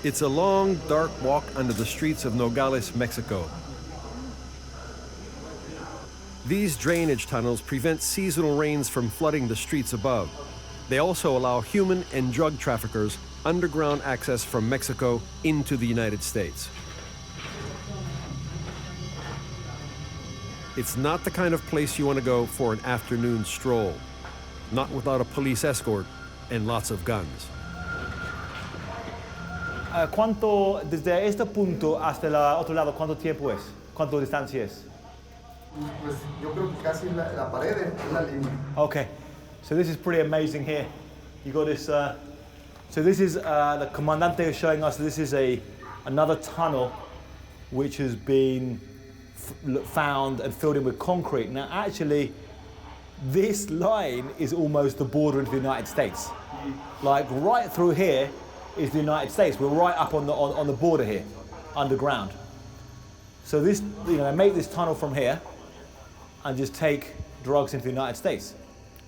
It's a long, dark walk under the streets of Nogales, Mexico. These drainage tunnels prevent seasonal rains from flooding the streets above. They also allow human and drug traffickers underground access from Mexico into the United States. It's not the kind of place you want to go for an afternoon stroll, not without a police escort and lots of guns. ¿Cuánto, desde este punto hasta el otro lado, cuánto tiempo es? ¿Cuánto distancia es? Pues yo creo que casi la pared es la línea. Okay, so this is pretty amazing here. You got this, so this is, the Comandante is showing us this is another tunnel which has been found and filled in with concrete. Now actually, this line is almost the border into the United States. Like right through here is the United States. We're right up on the border here, underground. So this, you know, they make this tunnel from here and just take drugs into the United States.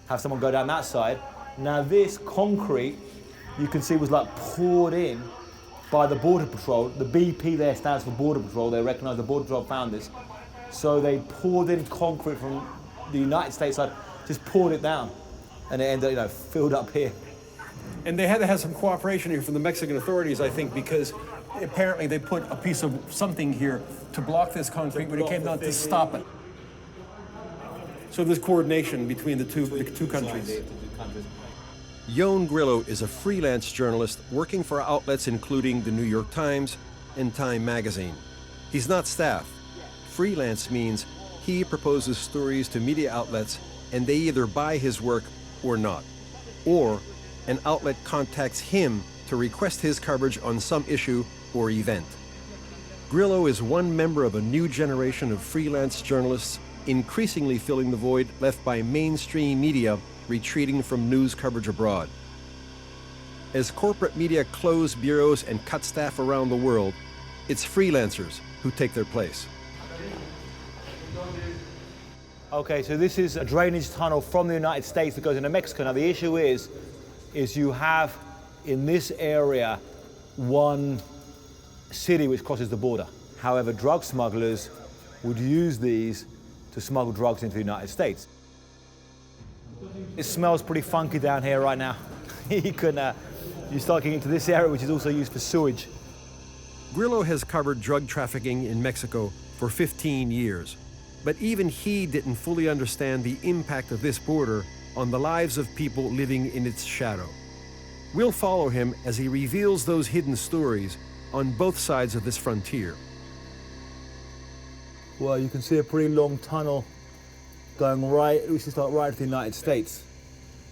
Have someone go down that side. Now this concrete, you can see was like poured in by the Border Patrol. The BP there stands for Border Patrol. They recognize the Border Patrol found this. So they poured in concrete from the United States side, just poured it down, and it ended up, you know, filled up here. And they had to have some cooperation here from the Mexican authorities, I think, because apparently they put a piece of something here to block this concrete when it came down to stop it. So there's coordination between the two countries. Yon Grillo is a freelance journalist working for outlets including the New York Times and Time magazine. He's not staff. Freelance means he proposes stories to media outlets and they either buy his work or not. Or an outlet contacts him to request his coverage on some issue or event. Grillo is one member of a new generation of freelance journalists increasingly filling the void left by mainstream media retreating from news coverage abroad. As corporate media close bureaus and cut staff around the world, it's freelancers who take their place. Okay, so this is a drainage tunnel from the United States that goes into Mexico. Now the issue is you have in this area one city which crosses the border. However, drug smugglers would use these to smuggle drugs into the United States. It smells pretty funky down here right now. You start getting into this area which is also used for sewage. Grillo has covered drug trafficking in Mexico for 15 years, but even he didn't fully understand the impact of this border on the lives of people living in its shadow. We'll follow him as he reveals those hidden stories on both sides of this frontier. Well, you can see a pretty long tunnel going right, which is like right to the United States.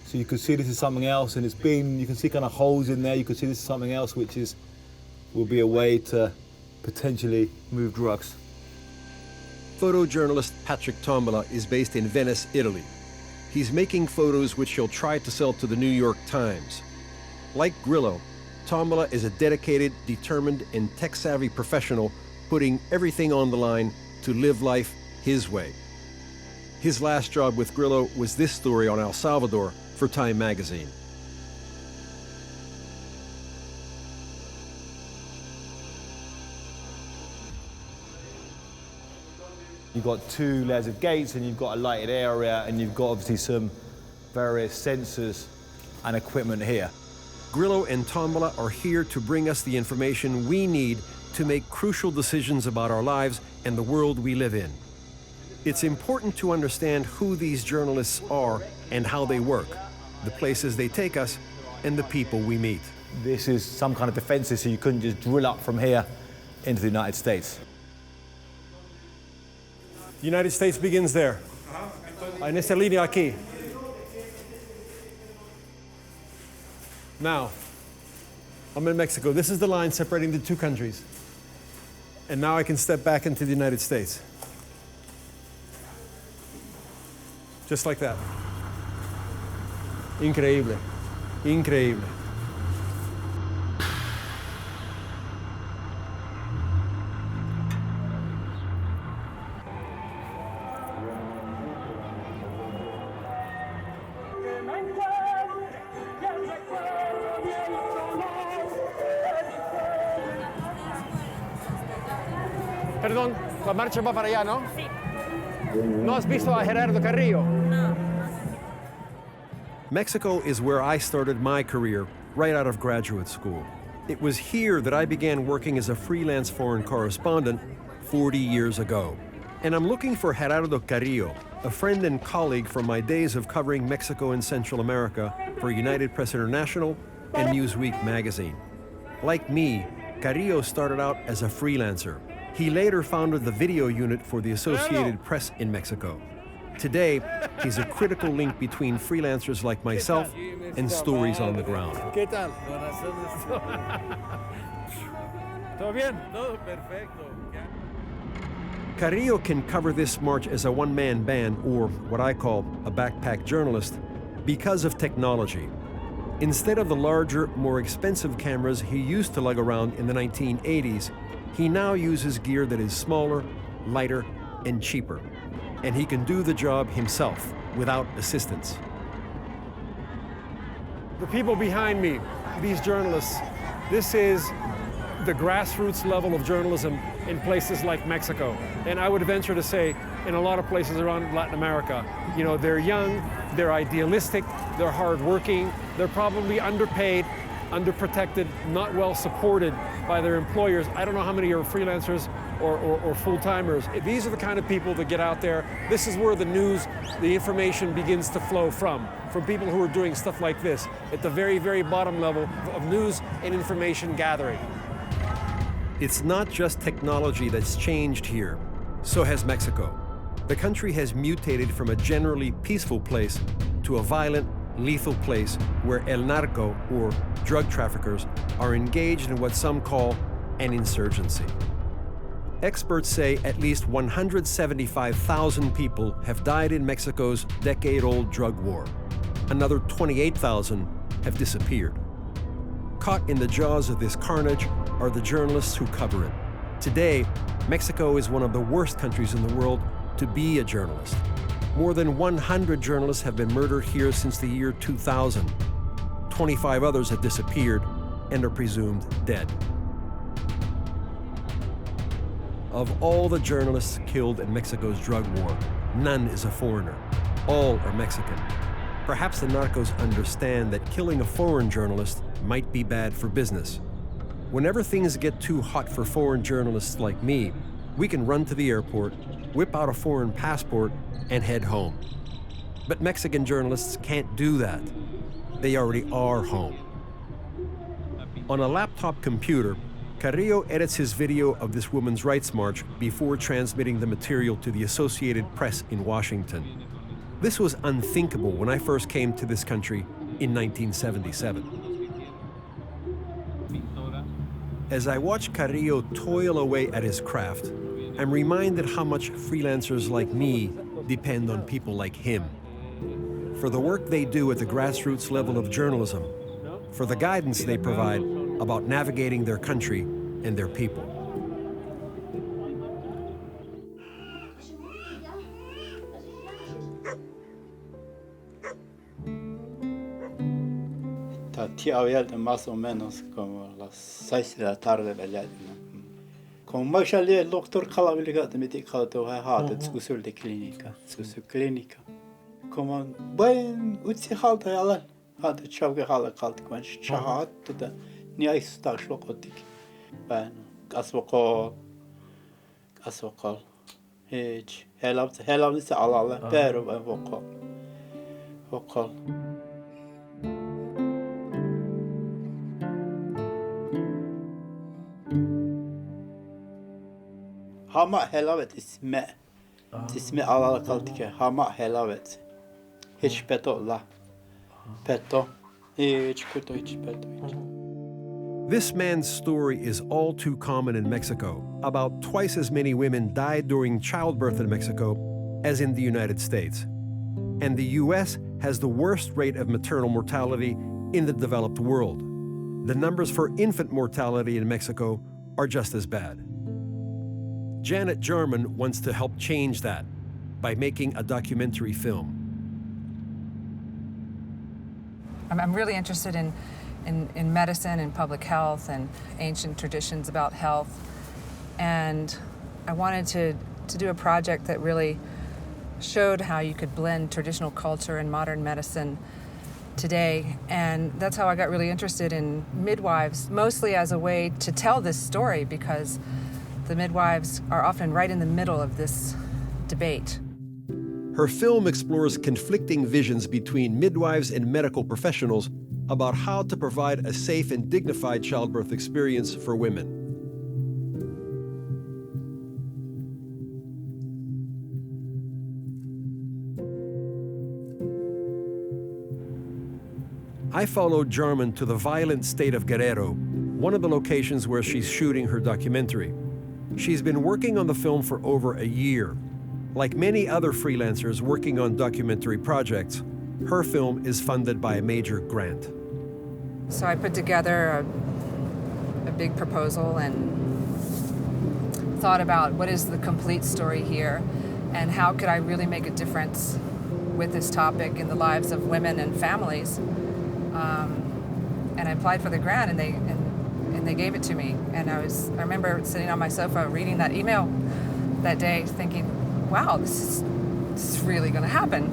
So you can see this is something else, and you can see kind of holes in there. You can see this is something else, which will be a way to potentially move drugs. Photojournalist Patrick Tombola is based in Venice, Italy. He's making photos which he'll try to sell to the New York Times. Like Grillo, Tombola is a dedicated, determined, and tech-savvy professional putting everything on the line to live life his way. His last job with Grillo was this story on El Salvador for Time magazine. You've got 2 layers of gates, and you've got a lighted area, and you've got obviously some various sensors and equipment here. Grillo and Tombola are here to bring us the information we need to make crucial decisions about our lives and the world we live in. It's important to understand who these journalists are and how they work, the places they take us, and the people we meet. This is some kind of defenses, so you couldn't just drill up from here into the United States. The United States begins there. En esta línea aquí. Now, I'm in Mexico. This is the line separating the two countries. And now I can step back into the United States. Just like that. Increíble. Increíble. Perdón, la marcha va para allá, ¿no? Sí. ¿No has visto a Gerardo Carrillo? No. Mexico is where I started my career right out of graduate school. It was here that I began working as a freelance foreign correspondent 40 years ago. And I'm looking for Gerardo Carrillo, a friend and colleague from my days of covering Mexico and Central America for United Press International and Newsweek magazine. Like me, Carrillo started out as a freelancer. He later founded the video unit for the Associated Press in Mexico. Today, he's a critical link between freelancers like myself and stories on the ground. ¿Qué tal? ¿Todo bien? Todo perfecto. Carrillo can cover this march as a one-man band, or what I call a backpack journalist, because of technology. Instead of the larger, more expensive cameras he used to lug around in the 1980s, he now uses gear that is smaller, lighter, and cheaper. And he can do the job himself without assistance. The people behind me, these journalists, this is the grassroots level of journalism in places like Mexico. And I would venture to say in a lot of places around Latin America. You know, they're young, they're idealistic, they're hardworking, they're probably underpaid, underprotected, not well supported by their employers. I don't know how many are freelancers or full-timers. These are the kind of people that get out there. This is where the news, the information begins to flow from people who are doing stuff like this at the very, very bottom level of news and information gathering. It's not just technology that's changed here. So has Mexico. The country has mutated from a generally peaceful place to a violent, lethal place where el narco, or drug traffickers, are engaged in what some call an insurgency. Experts say at least 175,000 people have died in Mexico's decade-old drug war. Another 28,000 have disappeared. Caught in the jaws of this carnage are the journalists who cover it. Today, Mexico is one of the worst countries in the world to be a journalist. More than 100 journalists have been murdered here since the year 2000. 25 others have disappeared and are presumed dead. Of all the journalists killed in Mexico's drug war, none is a foreigner. All are Mexican. Perhaps the narcos understand that killing a foreign journalist might be bad for business. Whenever things get too hot for foreign journalists like me, we can run to the airport, whip out a foreign passport, and head home. But Mexican journalists can't do that. They already are home. On a laptop computer, Carrillo edits his video of this women's rights march before transmitting the material to the Associated Press in Washington. This was unthinkable when I first came to this country in 1977. As I watch Carrillo toil away at his craft, I'm reminded how much freelancers like me depend on people like him. For the work they do at the grassroots level of journalism, for the guidance they provide about navigating their country and their people. Había más o menos como las 6 de la tarde belediğine. Como maşallah el doktor kalabilik medikal to hada tsusul de klinika. Como ben utsi halta yalan hada çavga hala kaldık ben şahat da niye istaşlok otik. Ben kasvokol hiç helavlısı alala pero ben vokal. Hama helavet ismi alala kaldı ki hama helavet hiç peto la peto hiç peto. This man's story is all too common in Mexico. About twice as many women died during childbirth in Mexico as in the United States. And the US has the worst rate of maternal mortality in the developed world. The numbers for infant mortality in Mexico are just as bad. Janet Jarman wants to help change that by making a documentary film. I'm really interested in medicine and public health and ancient traditions about health. And I wanted to do a project that really showed how you could blend traditional culture and modern medicine today. And that's how I got really interested in midwives, mostly as a way to tell this story, because the midwives are often right in the middle of this debate. Her film explores conflicting visions between midwives and medical professionals about how to provide a safe and dignified childbirth experience for women. I followed Jarman to the violent state of Guerrero, one of the locations where she's shooting her documentary. She's been working on the film for over a year. Like many other freelancers working on documentary projects, her film is funded by a major grant. So I put together a big proposal and thought about what is the complete story here and how could I really make a difference with this topic in the lives of women and families. And I applied for the grant and they gave it to me. And I remember sitting on my sofa reading that email that day thinking, wow, this is really gonna happen.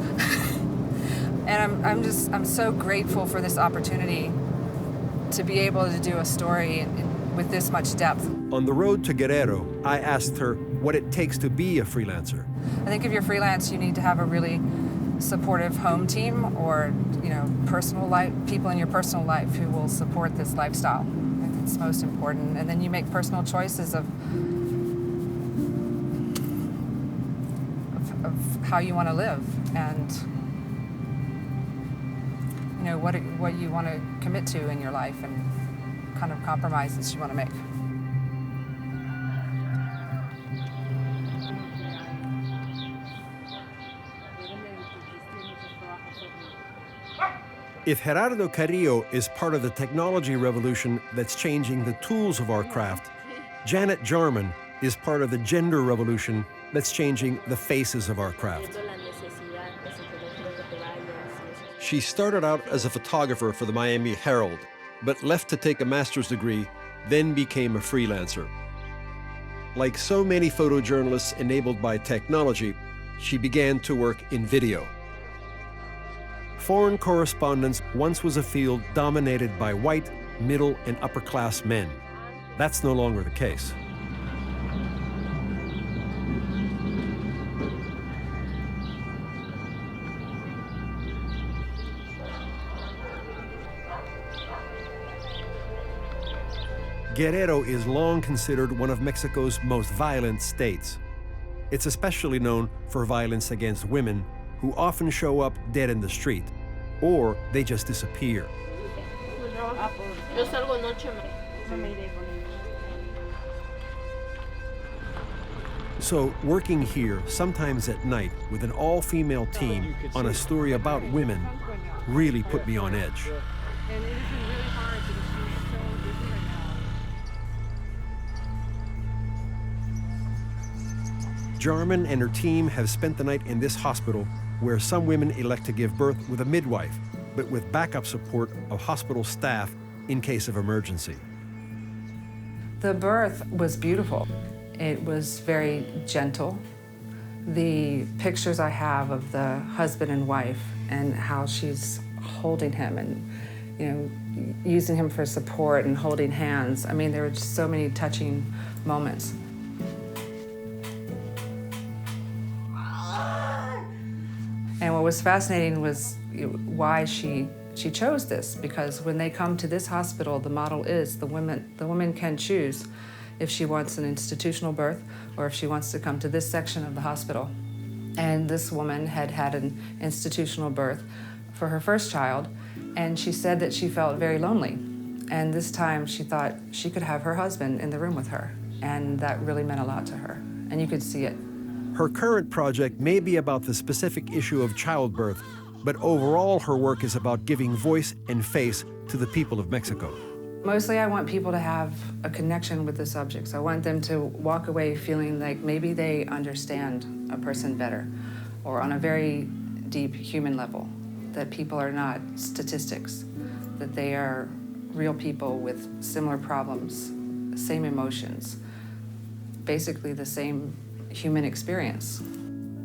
And I'm so grateful for this opportunity to be able to do a story with this much depth. On the road to Guerrero, I asked her what it takes to be a freelancer. I think if you're freelance, you need to have a really supportive home team or, personal life, people in your personal life who will support this lifestyle. I think it's most important. And then you make personal choices of how you want to live and what you want to commit to in your life and kind of compromises you want to make. If Gerardo Carrillo is part of the technology revolution that's changing the tools of our craft, Janet Jarman is part of the gender revolution that's changing the faces of our craft. She started out as a photographer for the Miami Herald, but left to take a master's degree, then became a freelancer. Like so many photojournalists enabled by technology, she began to work in video. Foreign correspondence once was a field dominated by white, middle, and upper-class men. That's no longer the case. Guerrero is long considered one of Mexico's most violent states. It's especially known for violence against women, who often show up dead in the street, or they just disappear. So working here, sometimes at night, with an all-female team on a story about women, really put me on edge. Jarman and her team have spent the night in this hospital where some women elect to give birth with a midwife, but with backup support of hospital staff in case of emergency. The birth was beautiful. It was very gentle. The pictures I have of the husband and wife and how she's holding him and, using him for support and holding hands. I mean, there were just so many touching moments. And what was fascinating was why she chose this, because when they come to this hospital, the model is the woman can choose if she wants an institutional birth or if she wants to come to this section of the hospital. And this woman had had an institutional birth for her first child, and she said that she felt very lonely. And this time she thought she could have her husband in the room with her, and that really meant a lot to her, and you could see it. Her current project may be about the specific issue of childbirth, but overall her work is about giving voice and face to the people of Mexico. Mostly I want people to have a connection with the subjects. I want them to walk away feeling like maybe they understand a person better, or on a very deep human level, that people are not statistics, that they are real people with similar problems, same emotions, basically the same human experience.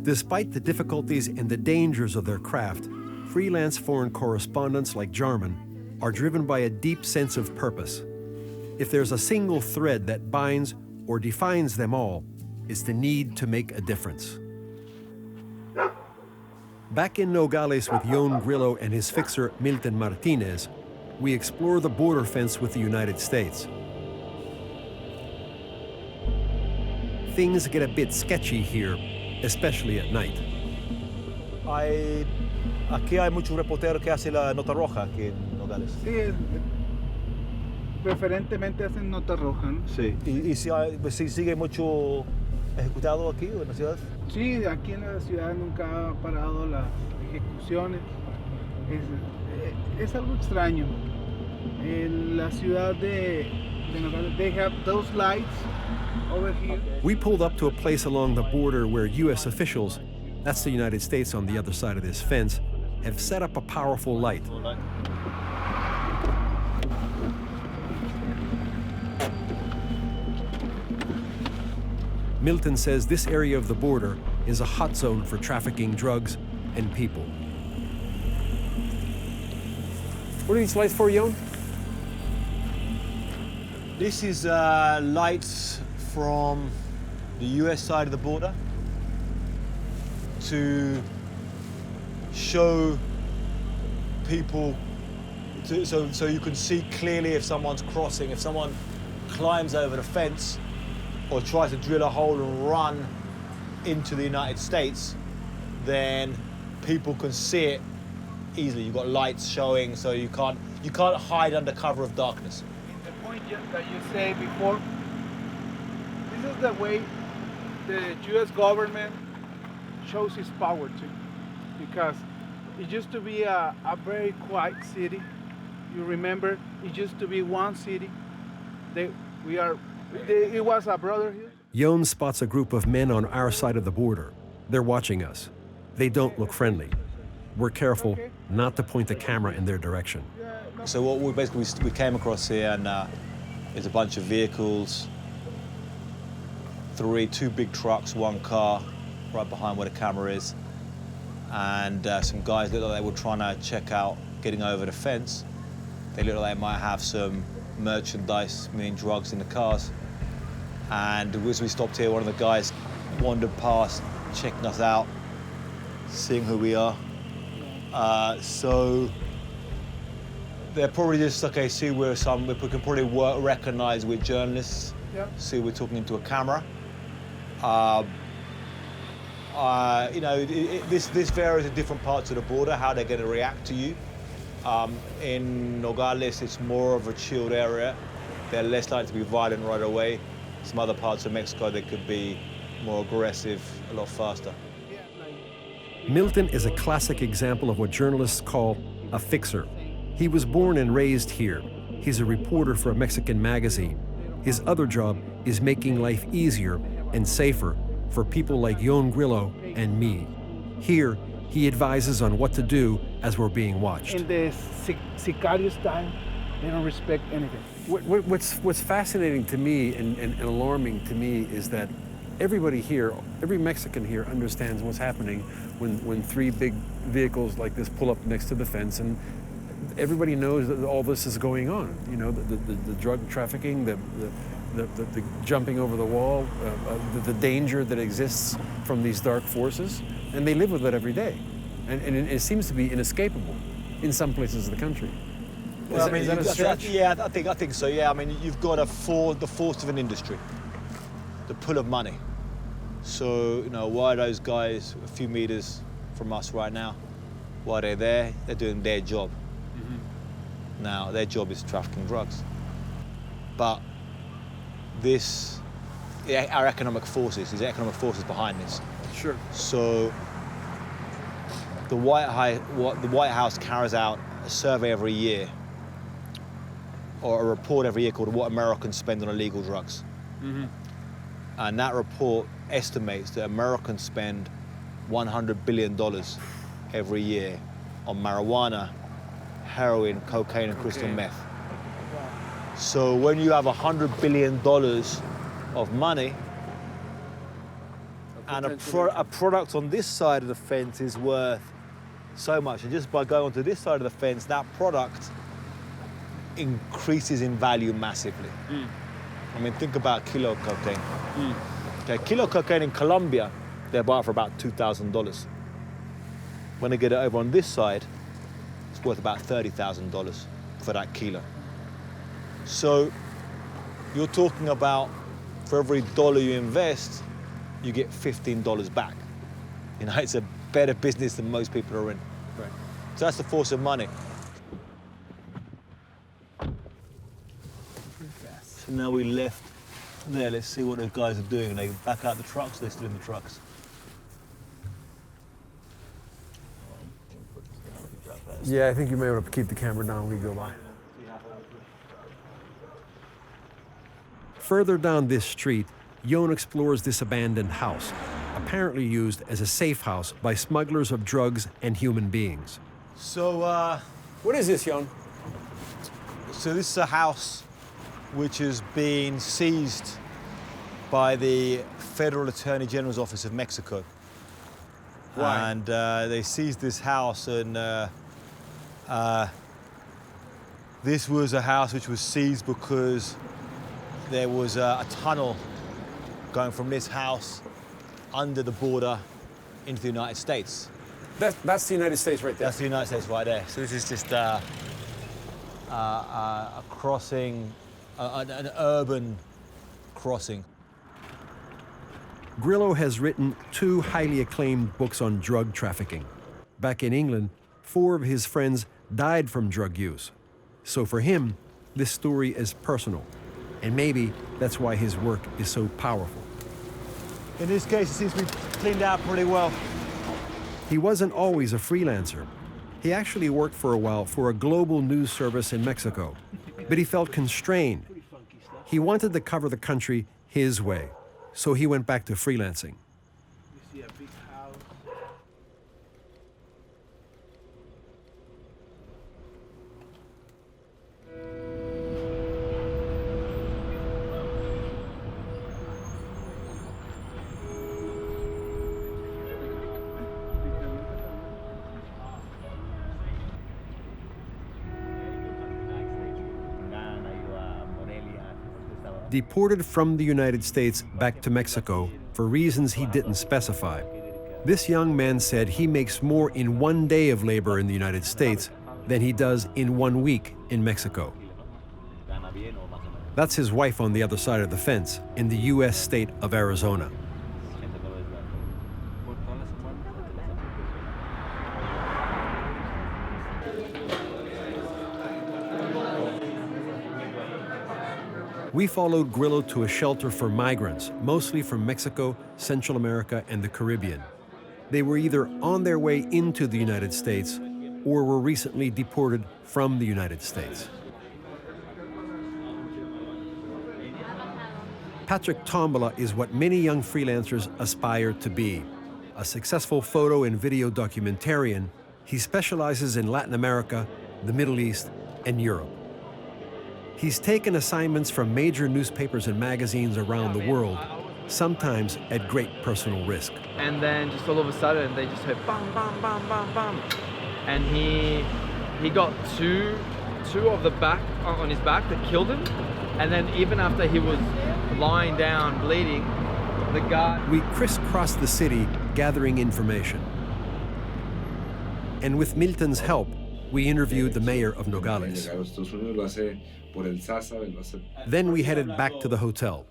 Despite the difficulties and the dangers of their craft, freelance foreign correspondents like Jarman are driven by a deep sense of purpose. If there's a single thread that binds or defines them all, it's the need to make a difference. Back in Nogales with Jon Grillo and his fixer Milton Martinez, we explore the border fence with the United States. Things get a bit sketchy here, especially at night. Aquí hay muchos reporteros que hacen la nota roja aquí en Nogales. Sí, preferentemente hacen nota roja, ¿no? Sí. ¿Y si sigue mucho ejecutado aquí o en la ciudad? Sí, aquí en la ciudad nunca ha parado las ejecuciones. Es algo extraño. En la ciudad de Nogales, they have those lights over here. We pulled up to a place along the border where U.S. officials, that's the United States on the other side of this fence, have set up a powerful light. Milton says this area of the border is a hot zone for trafficking drugs and people. What are these lights for, Jon? This is lights from the US side of the border to show people, so you can see clearly if someone's crossing, if someone climbs over the fence or tries to drill a hole and run into the United States, then people can see it easily. You've got lights showing, so you can't hide under cover of darkness. The point that you say before, this is the way the U.S. government shows its power to, because it used to be a very quiet city. You remember, it used to be one city. It was a brotherhood. Jon spots a group of men on our side of the border. They're watching us. They don't look friendly. We're careful not to point the camera in their direction. So what we came across here, and there's a bunch of vehicles, two big trucks, one car, right behind where the camera is, and some guys looked like they were trying to check out getting over the fence. They looked like they might have some merchandise, meaning drugs, in the cars. And as we stopped here, one of the guys wandered past, checking us out, seeing who we are. So they're probably just, okay, see we can probably recognize we're journalists, Yep. see we're talking into a camera. You know, this varies in different parts of the border, how they're going to react to you. In Nogales, it's more of a chilled area. They're less likely to be violent right away. Some other parts of Mexico, they could be more aggressive, a lot faster. Milton is a classic example of what journalists call a fixer. He was born and raised here. He's a reporter for a Mexican magazine. His other job is making life easier and safer for people like Jon Grillo and me. Here, he advises on what to do as we're being watched. In the sicarios time, they don't respect anything. What's fascinating to me and alarming to me is that everybody here, every Mexican here understands what's happening when three big vehicles like this pull up next to the fence, and everybody knows that all this is going on. You know, the drug trafficking, the jumping over the wall, the danger that exists from these dark forces, and they live with it every day. And it seems to be inescapable in some places of the country. Well, Is that a stretch? Yeah, I think so. Yeah, I mean, you've got the force of an industry, the pull of money. So, you know, why are those guys a few meters from us right now? Why they're there? They're doing their job. Mm-hmm. Now, their job is trafficking drugs. But our economic forces, there's economic forces behind this. Sure. So, the White House carries out a survey every year, or a report every year called What Americans Spend on Illegal Drugs. Mm-hmm. And that report estimates that Americans spend $100 billion every year on marijuana, heroin, cocaine, and crystal meth. So when you have $100 billion of money, And a product on this side of the fence is worth so much. And just by going onto this side of the fence, that product increases in value massively. I mean, think about kilo of cocaine. Okay, kilo of cocaine in Colombia, they buy it for about $2,000. When they get it over on this side, it's worth about $30,000 for that kilo. So you're talking about, for every dollar you invest, you get $15 back. You know, it's a better business than most people are in. Right. So that's the force of money. So now we left there. Let's see what the guys are doing. They back out the trucks. They're still in the trucks. Yeah, I think you may want to keep the camera down when we go by. Further down this street, Jon explores this abandoned house, apparently used as a safe house by smugglers of drugs and human beings. So, What is this, Jon? so this is a house which has been seized by the Federal Attorney General's Office of Mexico. Why? And they seized this house, and this was a house which was seized because there was a tunnel going from this house under the border into the United States. That's the United States right there. That's the United States right there. So this is just a crossing, an urban crossing. Grillo has written 2 highly acclaimed books on drug trafficking. Back in England, 4 of his friends died from drug use. So for him, this story is personal. And maybe that's why his work is so powerful. In this case, it seems to be cleaned out pretty well. He wasn't always a freelancer. He actually worked for a while for a global news service in Mexico, but he felt constrained. He wanted to cover the country his way, so he went back to freelancing. You see a big house. Deported from the United States back to Mexico for reasons he didn't specify. This young man said he makes more in 1 day of labor in the United States than he does in 1 week in Mexico. That's his wife on the other side of the fence in the U.S. state of Arizona. We followed Grillo to a shelter for migrants, mostly from Mexico, Central America, and the Caribbean. They were either on their way into the United States or were recently deported from the United States. Patrick Tombola is what many young freelancers aspire to be. A successful photo and video documentarian, he specializes in Latin America, the Middle East, and Europe. He's taken assignments from major newspapers and magazines around the world, sometimes at great personal risk. And then just all of a sudden, they just heard bam, bam, bam, bam, bam. And he got two of the back on his back that killed him. And then even after he was lying down bleeding, the guy... We crisscrossed the city gathering information. And with Milton's help, we interviewed the mayor of Nogales. Then we headed back to the hotel.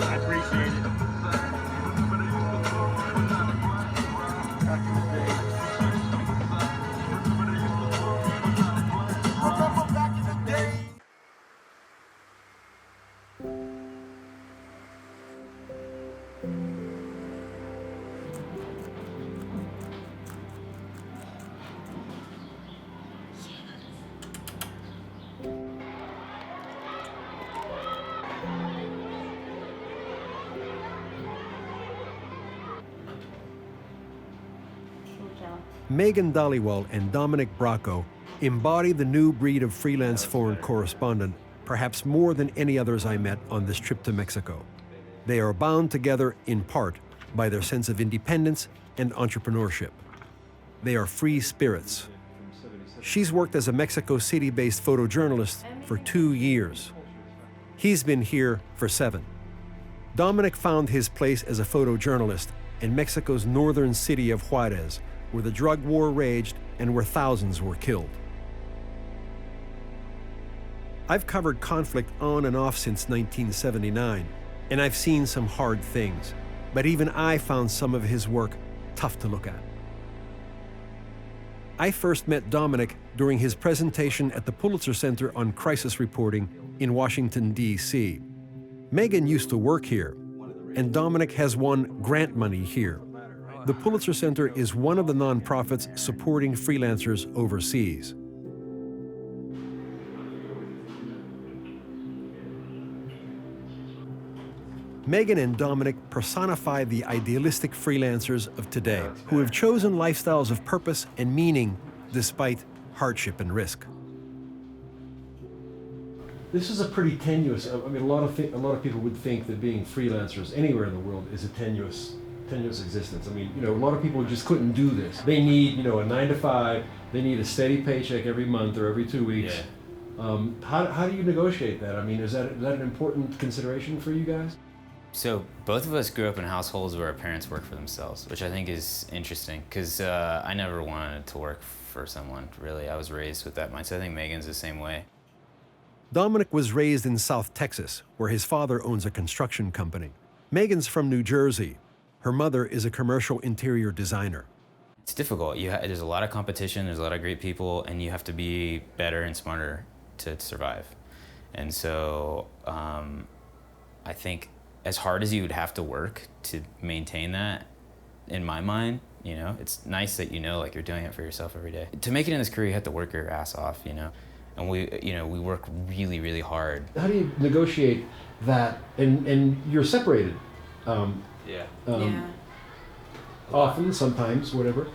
I appreciate it. Megan Dhaliwal and Dominic Bracco embody the new breed of freelance foreign correspondent, perhaps more than any others I met on this trip to Mexico. They are bound together in part by their sense of independence and entrepreneurship. They are free spirits. She's worked as a Mexico City-based photojournalist for 2 years. He's been here for 7. Dominic found his place as a photojournalist in Mexico's northern city of Juarez, where the drug war raged and where thousands were killed. I've covered conflict on and off since 1979, and I've seen some hard things, but even I found some of his work tough to look at. I first met Dominic during his presentation at the Pulitzer Center on Crisis Reporting in Washington, D.C. Megan used to work here, and Dominic has won grant money here. The Pulitzer Center is one of the nonprofits supporting freelancers overseas. Megan and Dominic personify the idealistic freelancers of today who have chosen lifestyles of purpose and meaning despite hardship and risk. This is a pretty tenuous, a lot of people would think that being freelancers anywhere in the world is a tenuous existence. A lot of people just couldn't do this. They need, a 9 to 5, they need a steady paycheck every month or every 2 weeks. Yeah. How do you negotiate that? Is that an important consideration for you guys? So both of us grew up in households where our parents work for themselves, which I think is interesting because I never wanted to work for someone, really. I was raised with that mindset. I think Megan's the same way. Dominic was raised in South Texas, where his father owns a construction company. Megan's from New Jersey. Her mother is a commercial interior designer. It's difficult. There's a lot of competition, there's a lot of great people, and you have to be better and smarter to survive. And so I think as hard as you would have to work to maintain that, in my mind, it's nice that like you're doing it for yourself every day. To make it in this career, you have to work your ass off, and we work really, really hard. How do you negotiate that? And you're separated. Often, sometimes, whatever.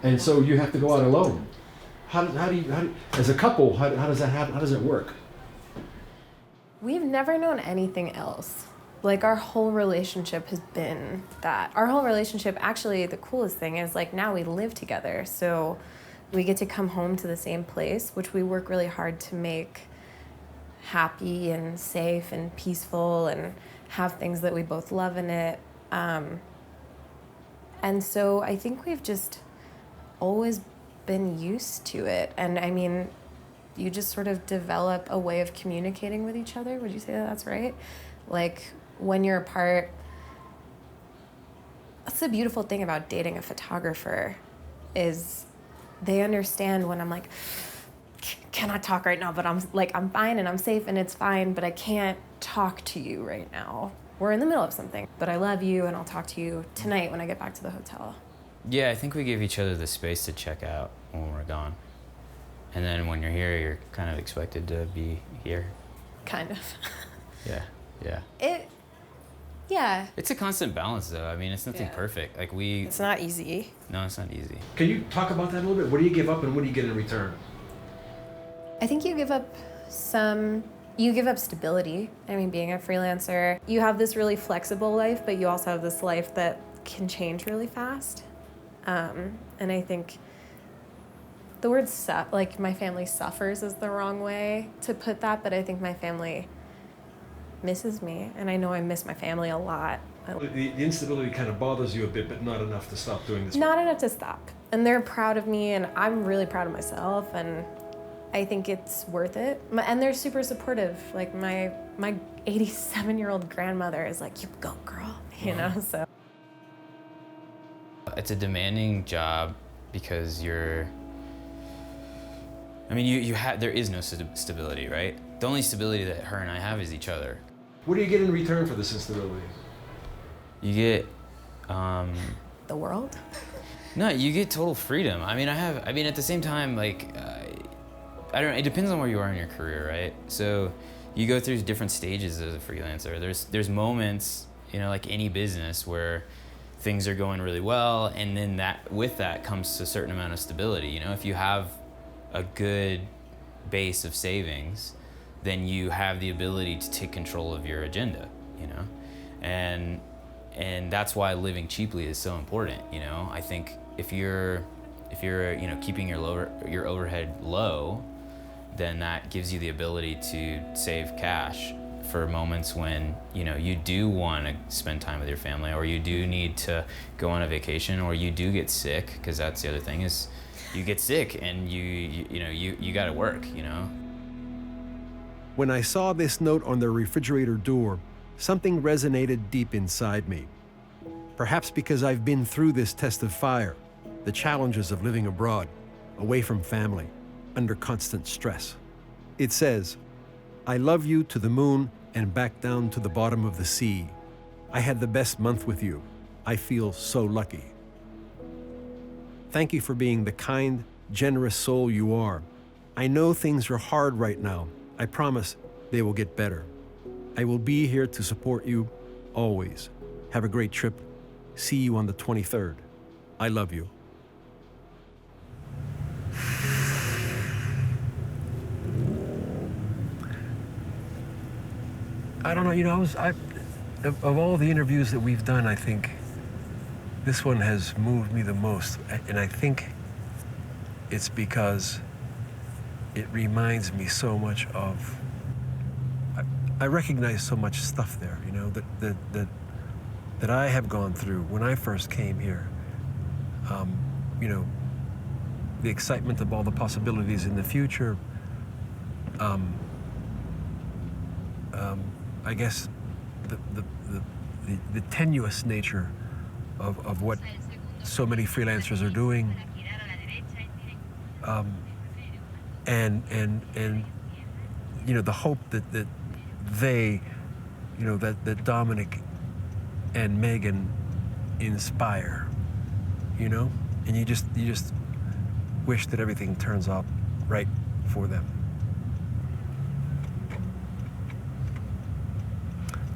And so you have to go out alone. How do you, as a couple, how does that happen? How does it work? We've never known anything else. Our whole relationship has been that. Our whole relationship, actually, the coolest thing is now we live together. So we get to come home to the same place, which we work really hard to make happy and safe and peaceful and have things that we both love in it. And so I think we've just always been used to it. And you just sort of develop a way of communicating with each other. Would you say that that's right? When you're apart, that's the beautiful thing about dating a photographer is they understand when I'm cannot talk right now, but I'm fine and I'm safe and it's fine, but I can't talk to you right now. We're in the middle of something, but I love you and I'll talk to you tonight when I get back to the hotel. Yeah, I think we give each other the space to check out when we're gone. And then when you're here, you're kind of expected to be here. Kind of. Yeah. Yeah. It's a constant balance, though. It's nothing perfect. It's not easy. No, it's not easy. Can you talk about that a little bit? What do you give up and what do you get in return? I think you give up stability. Being a freelancer, you have this really flexible life, but you also have this life that can change really fast. And I think the word my family suffers is the wrong way to put that, but I think my family misses me, and I know I miss my family a lot. The instability kind of bothers you a bit, but not enough to stop doing this. Not enough to stop. And they're proud of me, and I'm really proud of myself, and I think it's worth it. And they're super supportive. My 87-year-old grandmother is you go, girl, so. It's a demanding job because there is no stability, right? The only stability that her and I have is each other. What do you get in return for this instability? You get, the world? No, you get total freedom. At the same time, it depends on where you are in your career, right? So you go through different stages as a freelancer. There's moments, like any business, where things are going really well, and then with that comes a certain amount of stability. You know, if you have a good base of savings, then you have the ability to take control of your agenda, you know? And that's why living cheaply is so important, you know? I think if you're you know, keeping your overhead low, then that gives you the ability to save cash for moments when, you know, you do want to spend time with your family, or you do need to go on a vacation, or you do get sick, because that's the other thing, is you get sick and you got to work, you know? When I saw this note on the refrigerator door, something resonated deep inside me. Perhaps because I've been through this test of fire, the challenges of living abroad, away from family, under constant stress. It says, "I love you to the moon and back down to the bottom of the sea. I had the best month with you. I feel so lucky. Thank you for being the kind, generous soul you are. I know things are hard right now. I promise they will get better. I will be here to support you always. Have a great trip. See you on the 23rd. I love you." I don't know, you know, of all the interviews that we've done, I think this one has moved me the most. And I think it's because it reminds me so much of, I recognize so much stuff there, you know, that I have gone through when I first came here. You know, the excitement of all the possibilities in the future. I guess the tenuous nature of what so many freelancers are doing, and you know, the hope that they, you know, that Dominic and Megan inspire, you know, and you just wish that everything turns out right for them.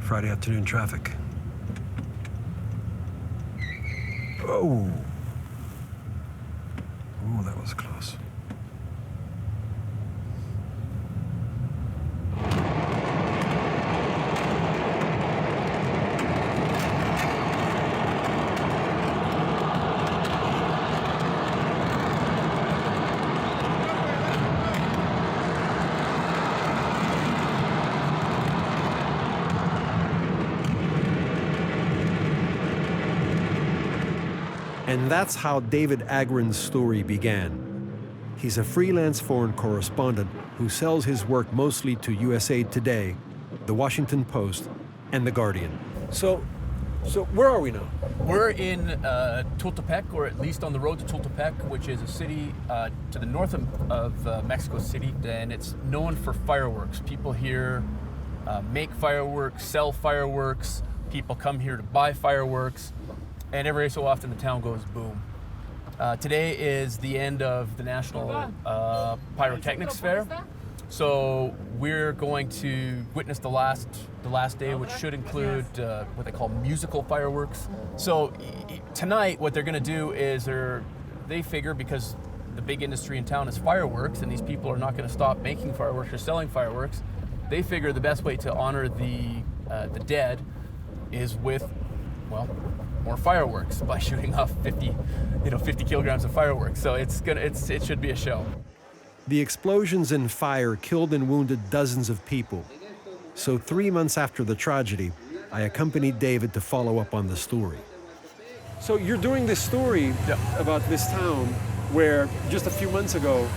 Friday afternoon traffic. Oh. Ooh, that was close. And that's how David Agron's story began. He's a freelance foreign correspondent who sells his work mostly to USA Today, The Washington Post, and The Guardian. So where are we now? We're in Tultepec, or at least on the road to Tultepec, which is a city to the north of Mexico City, and it's known for fireworks. People here make fireworks, sell fireworks, people come here to buy fireworks, and every so often the town goes boom. Today is the end of the National Pyrotechnics Fair, so we're going to witness the last day, which should include what they call musical fireworks. So tonight, what they're going to do is they figure, because the big industry in town is fireworks, and these people are not going to stop making fireworks or selling fireworks, they figure the best way to honor the dead is with, well, more fireworks, by shooting off 50 kilograms of fireworks. So it should be a show. The explosions and fire killed and wounded dozens of people. So 3 months after the tragedy, I accompanied David to follow up on the story. So you're doing this story about this town where just a few months ago,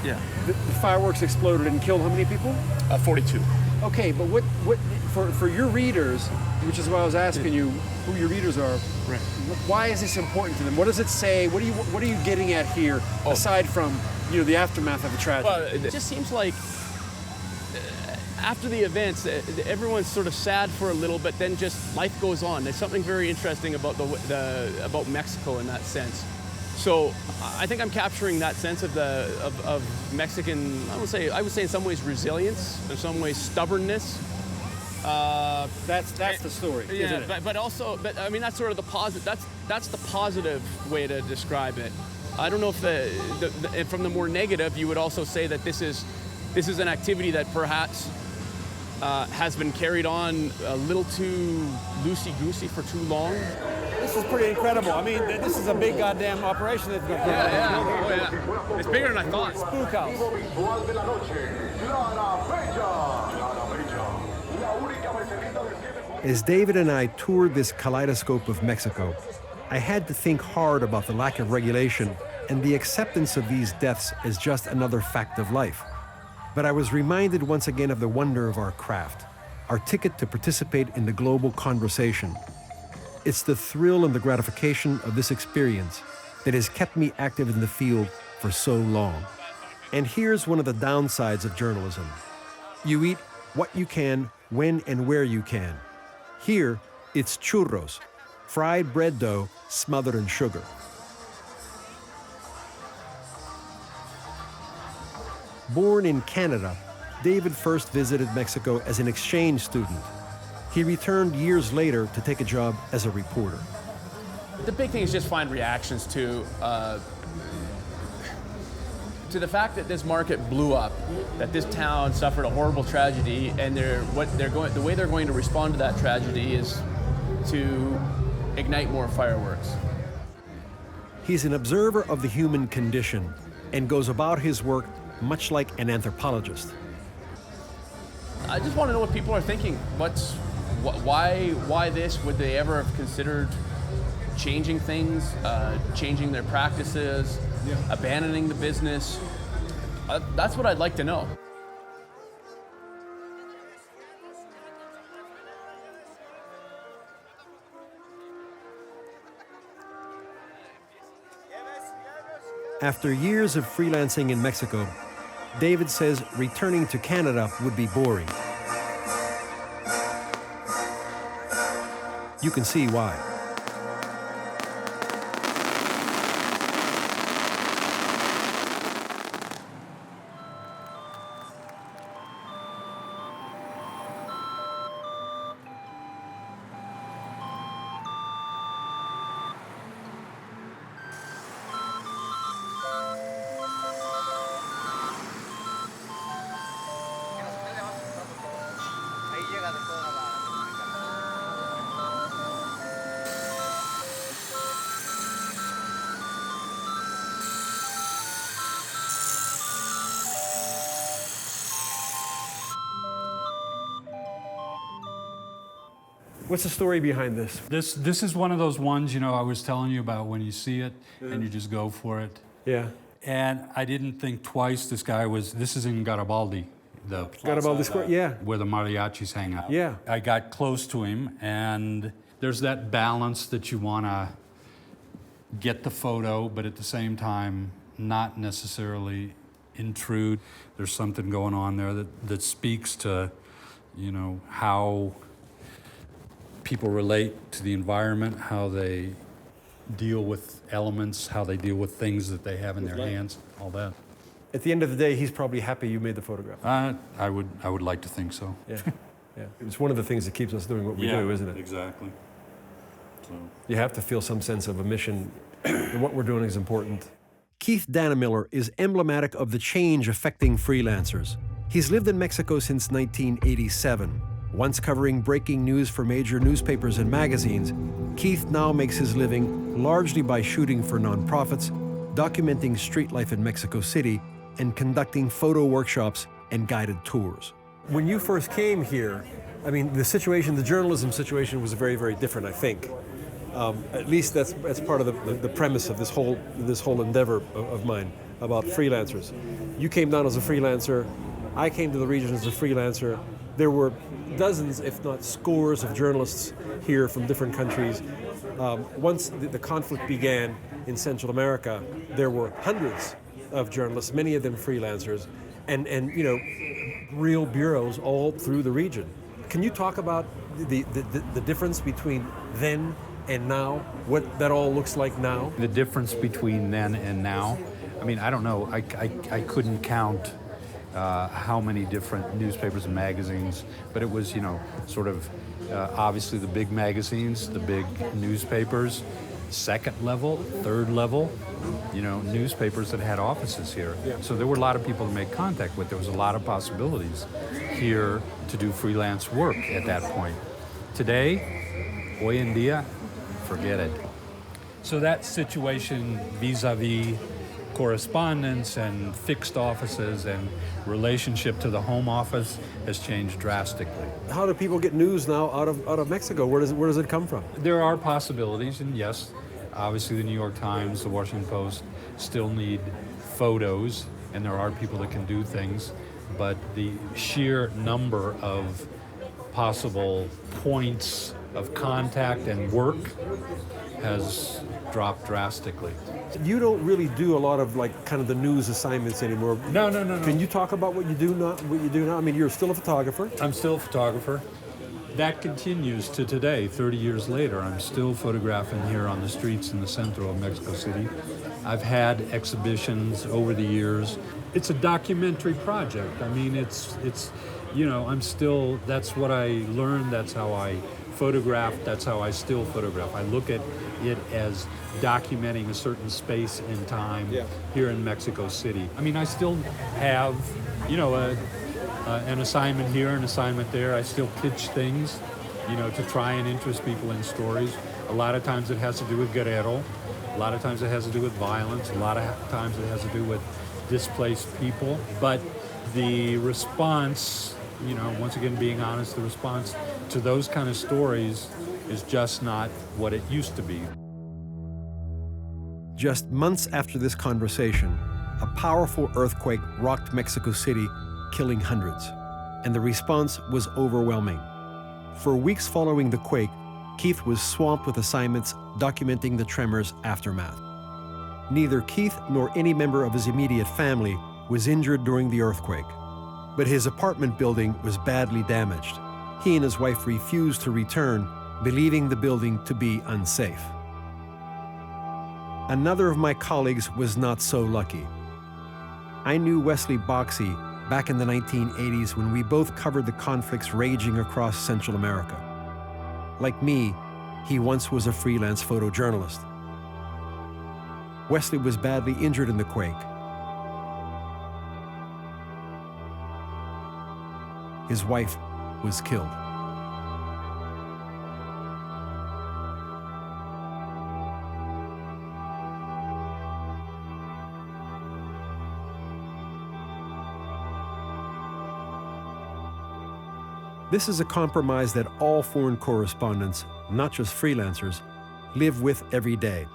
the fireworks exploded and killed how many people? 42. Okay, but what for your readers, which is why I was asking you who your readers are. Right. Why is this important to them? What does it say? What are you getting at here, aside from the aftermath of the tragedy? Well, it just seems like after the events, everyone's sort of sad for a little, but then just life goes on. There's something very interesting about about Mexico in that sense. So I think I'm capturing that sense of Mexican. I would say in some ways resilience, in some ways stubbornness. That's the story, Yeah, isn't it? but also, I mean, that's sort of the positive. That's the positive way to describe it. I don't know if and from the more negative, you would also say that this is an activity that perhaps has been carried on a little too loosey-goosey for too long. This is pretty incredible. I mean, this is a big goddamn operation that's going to Yeah. It's bigger than I thought. Spook house. As David and I toured this kaleidoscope of Mexico, I had to think hard about the lack of regulation and the acceptance of these deaths as just another fact of life. But I was reminded once again of the wonder of our craft, our ticket to participate in the global conversation. It's the thrill and the gratification of this experience that has kept me active in the field for so long. And here's one of the downsides of journalism. You eat what you can, when and where you can. Here, it's churros, fried bread dough smothered in sugar. Born in Canada, David first visited Mexico as an exchange student. He returned years later to take a job as a reporter. The big thing is just find reactions to the fact that this market blew up, that this town suffered a horrible tragedy, and the way they're going to respond to that tragedy is to ignite more fireworks. He's an observer of the human condition and goes about his work much like an anthropologist. I just want to know what people are thinking. Why this? Would they ever have considered changing things, changing their practices, abandoning the business? That's what I'd like to know. After years of freelancing in Mexico, David says returning to Canada would be boring. You can see why. What's the story behind this? This is one of those ones, you know, I was telling you about when you see it and you just go for it. Yeah. And I didn't think twice. This is in Garibaldi, the Garibaldi Square, yeah. where the mariachis hang out. Yeah. I got close to him, and there's that balance that you want to get the photo, but at the same time, not necessarily intrude. There's something going on there that speaks to, you know, how people relate to the environment, how they deal with elements, how they deal with things that they have in their hands, all that. At the end of the day, he's probably happy you made the photograph. I would like to think so. Yeah, yeah. It's one of the things that keeps us doing what we do, isn't it? Exactly. So. You have to feel some sense of a mission, and what we're doing is important. Keith Dannemiller is emblematic of the change affecting freelancers. He's lived in Mexico since 1987. Once covering breaking news for major newspapers and magazines, Keith now makes his living largely by shooting for nonprofits, documenting street life in Mexico City, and conducting photo workshops and guided tours. When you first came here, I mean, the journalism situation was very, very different, I think. At least that's part of the premise of this whole endeavor of mine about freelancers. You came down as a freelancer, I came to the region as a freelancer. There were dozens, if not scores, of journalists here from different countries. Once the conflict began in Central America, there were hundreds of journalists, many of them freelancers, and you know, real bureaus all through the region. Can you talk about the difference between then and now, what that all looks like now? The difference between then and now, I mean, I don't know. I couldn't count how many different newspapers and magazines, but it was, you know, sort of obviously the big magazines, the big newspapers, second level, third level, you know, newspapers that had offices here. Yeah. So there were a lot of people to make contact with. There was a lot of possibilities here to do freelance work at that point. Today, hoy en día, forget it. So that situation vis-a-vis correspondence and fixed offices and relationship to the home office has changed drastically. How do people get news now out of Mexico? Where does it come from? There are possibilities, and yes, obviously the New York Times, the Washington Post still need photos, and there are people that can do things, but the sheer number of possible points of contact and work has dropped drastically. You don't really do a lot of like kind of the news assignments anymore. No. Can you talk about what you do now? I mean, you're still a photographer. I'm still a photographer. That continues to today, 30 years later. I'm still photographing here on the streets in the center of Mexico City. I've had exhibitions over the years. It's a documentary project. I mean, it's you know, I'm still, that's what I learned, that's how I photograph, that's how I still photograph. I look at it as documenting a certain space and time here in Mexico City. I mean, I still have, you know, an assignment here, an assignment there. I still pitch things, you know, to try and interest people in stories. A lot of times it has to do with Guerrero. A lot of times it has to do with violence. A lot of times it has to do with displaced people. But the response, you know, once again, being honest, the response to those kind of stories is just not what it used to be. Just months after this conversation, a powerful earthquake rocked Mexico City, killing hundreds, and the response was overwhelming. For weeks following the quake, Keith was swamped with assignments documenting the tremor's aftermath. Neither Keith nor any member of his immediate family was injured during the earthquake, but his apartment building was badly damaged. He and his wife refused to return, believing the building to be unsafe. Another of my colleagues was not so lucky. I knew Wesley Boxey back in the 1980s when we both covered the conflicts raging across Central America. Like me, he once was a freelance photojournalist. Wesley was badly injured in the quake. His wife was killed. This is a compromise that all foreign correspondents, not just freelancers, live with every day.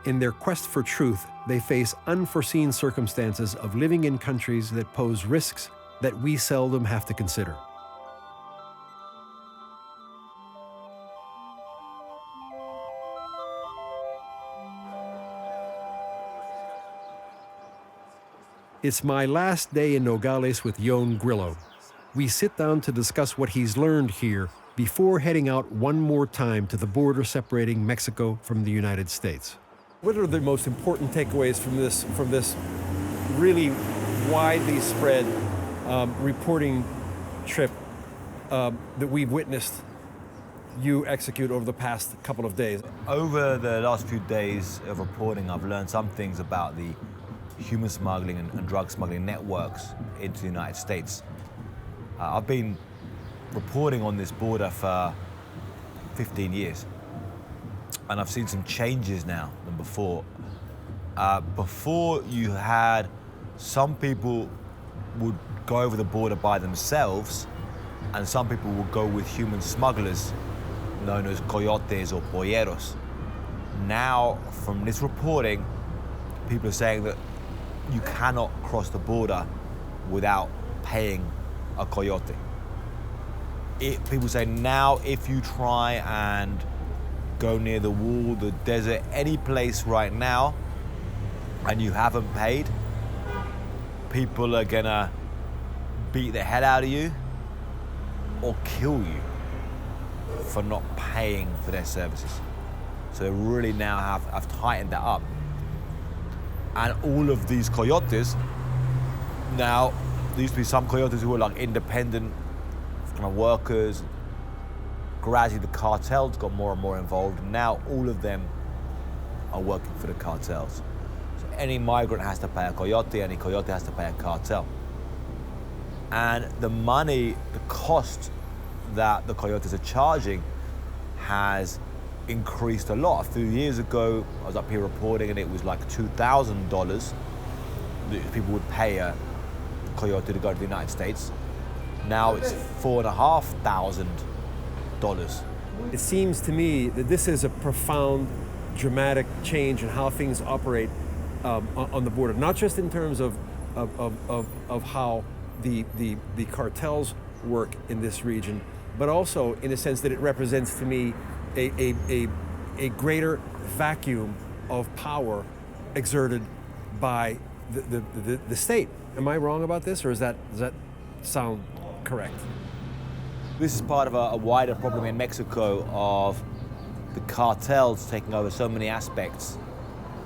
In their quest for truth, they face unforeseen circumstances of living in countries that pose risks that we seldom have to consider. It's my last day in Nogales with Yon Grillo. We sit down to discuss what he's learned here before heading out one more time to the border separating Mexico from the United States. What are the most important takeaways from this really widely spread reporting trip that we've witnessed you execute over the past couple of days? Over the last few days of reporting, I've learned some things about the human smuggling and drug smuggling networks into the United States. I've been reporting on this border for 15 years, and I've seen some changes now than before. Before you had some people would go over the border by themselves, and some people would go with human smugglers known as coyotes or polleros. Now, from this reporting, people are saying that you cannot cross the border without paying a coyote. People say now if you try and go near the wall, the desert, any place right now, and you haven't paid, people are gonna beat the hell out of you or kill you for not paying for their services. So they really now have tightened that up. And all of these coyotes Now, there used to be some coyotes who were like independent kind of workers. Gradually, the cartels got more and more involved. And now, all of them are working for the cartels. So any migrant has to pay a coyote, any coyote has to pay a cartel. And the money, the cost that the coyotes are charging has increased a lot. A few years ago, I was up here reporting and it was like $2,000 that people would pay a coyote to go to the United States. Now it's $4,500. It seems to me that this is a profound, dramatic change in how things operate on the border, not just in terms of how the cartels work in this region, but also in the sense that it represents to me a greater vacuum of power exerted by the state. Am I wrong about this, or does that sound correct? This is part of a wider problem in Mexico of the cartels taking over so many aspects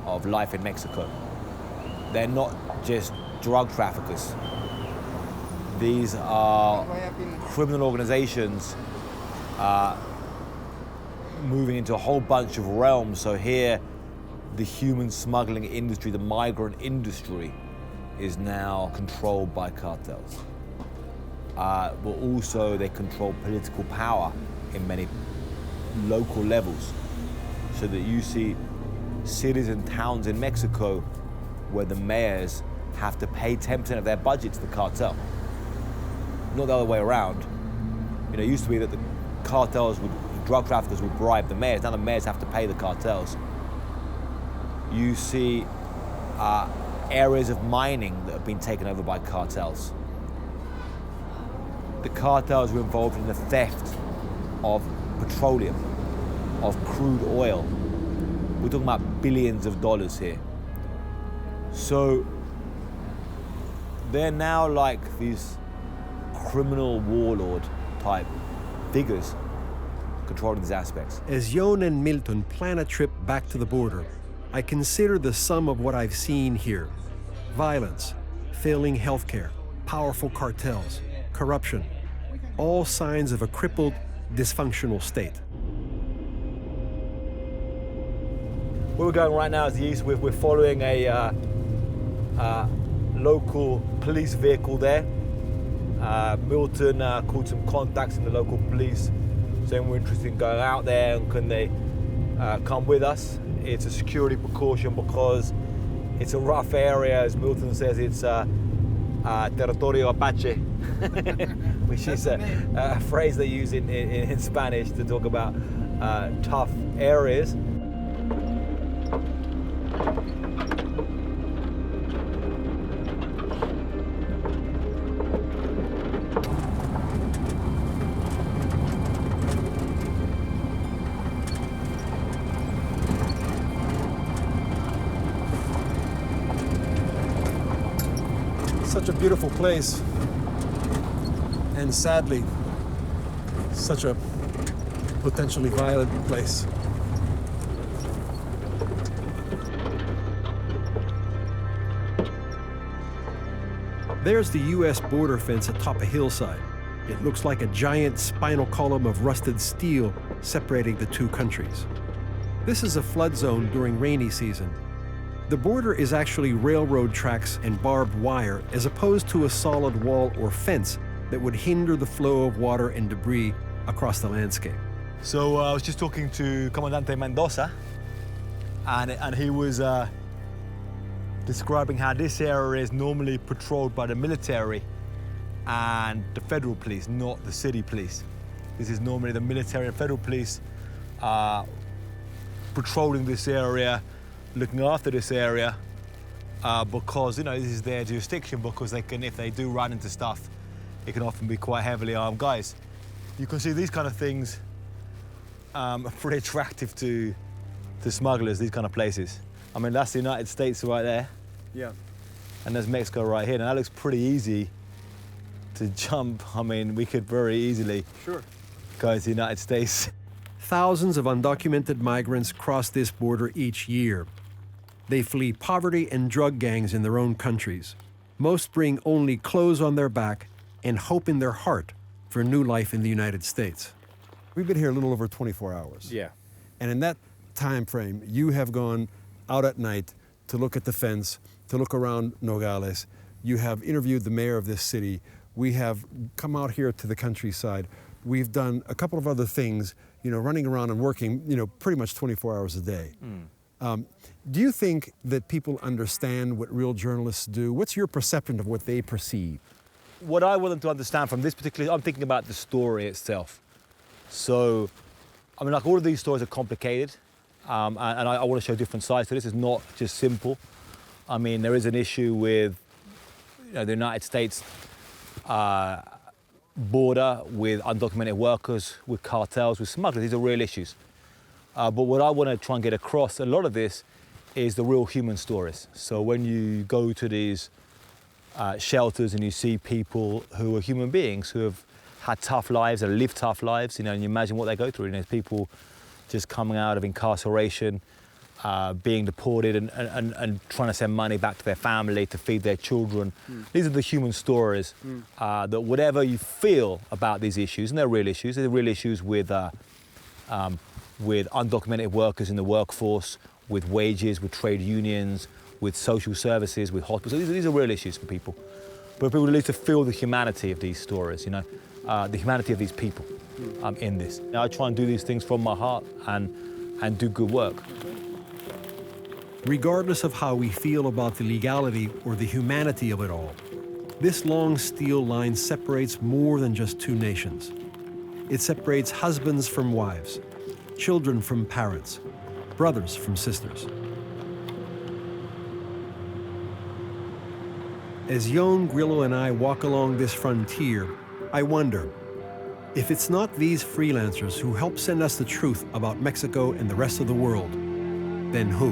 of life in Mexico. They're not just drug traffickers. These are criminal organizations moving into a whole bunch of realms. So here, the human smuggling industry, the migrant industry, is now controlled by cartels. But also they control political power in many local levels. So that you see cities and towns in Mexico where the mayors have to pay 10% of their budget to the cartel. Not the other way around. You know, it used to be that the cartels the drug traffickers would bribe the mayors. Now the mayors have to pay the cartels. You see areas of mining that have been taken over by cartels. The cartels were involved in the theft of petroleum, of crude oil. We're talking about billions of dollars here. So they're now like these criminal warlord type figures controlling these aspects. As Yon and Milton plan a trip back to the border, I consider the sum of what I've seen here: violence, failing healthcare, powerful cartels, corruption, all signs of a crippled, dysfunctional state. Where we're going right now is the east. We're following a local police vehicle there. Milton called some contacts in the local police saying we're interested in going out there and can they come with us. It's a security precaution because it's a rough area. As Milton says, it's territorio Apache, which is a phrase they use in Spanish to talk about tough areas. Such a beautiful place, and sadly, such a potentially violent place. There's the U.S. border fence atop a hillside. It looks like a giant spinal column of rusted steel separating the two countries. This is a flood zone during rainy season. The border is actually railroad tracks and barbed wire, as opposed to a solid wall or fence that would hinder the flow of water and debris across the landscape. So I was just talking to Comandante Mendoza, and he was describing how this area is normally patrolled by the military and the federal police, not the city police. This is normally the military and federal police patrolling this area, looking after this area, because, you know, this is their jurisdiction, because they can, if they do run into stuff, it can often be quite heavily armed guys. You can see these kind of things are pretty attractive to smugglers, these kind of places. I mean, that's the United States right there. Yeah. And there's Mexico right here. Now that looks pretty easy to jump. I mean, we could very easily go to the United States. Thousands of undocumented migrants cross this border each year. They flee poverty and drug gangs in their own countries. Most bring only clothes on their back and hope in their heart for a new life in the United States. We've been here a little over 24 hours. Yeah. And in that time frame, you have gone out at night to look at the fence, to look around Nogales. You have interviewed the mayor of this city. We have come out here to the countryside. We've done a couple of other things, running around and working, pretty much 24 hours a day. Do you think that people understand what real journalists do? What's your perception of what they perceive? What I want them to understand from this particular, I'm thinking about the story itself. So, like all of these stories are complicated, and I want to show different sides to this. It's not just simple. There is an issue with the United States border with undocumented workers, with cartels, with smugglers. These are real issues. But what I want to try and get across, a lot of this, is the real human stories. So when you go to these shelters and you see people who are human beings, who have had tough lives, and lived tough lives, and you imagine what they go through. People just coming out of incarceration, being deported and trying to send money back to their family to feed their children. These are the human stories that whatever you feel about these issues, and they're real issues with undocumented workers in the workforce, with wages, with trade unions, with social services, with hospitals. These are real issues for people. But people need to feel the humanity of these stories, the humanity of these people in this. I try and do these things from my heart and do good work. Regardless of how we feel about the legality or the humanity of it all, this long steel line separates more than just two nations. It separates husbands from wives, children from parents, brothers from sisters. As Yon Grillo and I walk along this frontier, I wonder, if it's not these freelancers who help send us the truth about Mexico and the rest of the world, then who?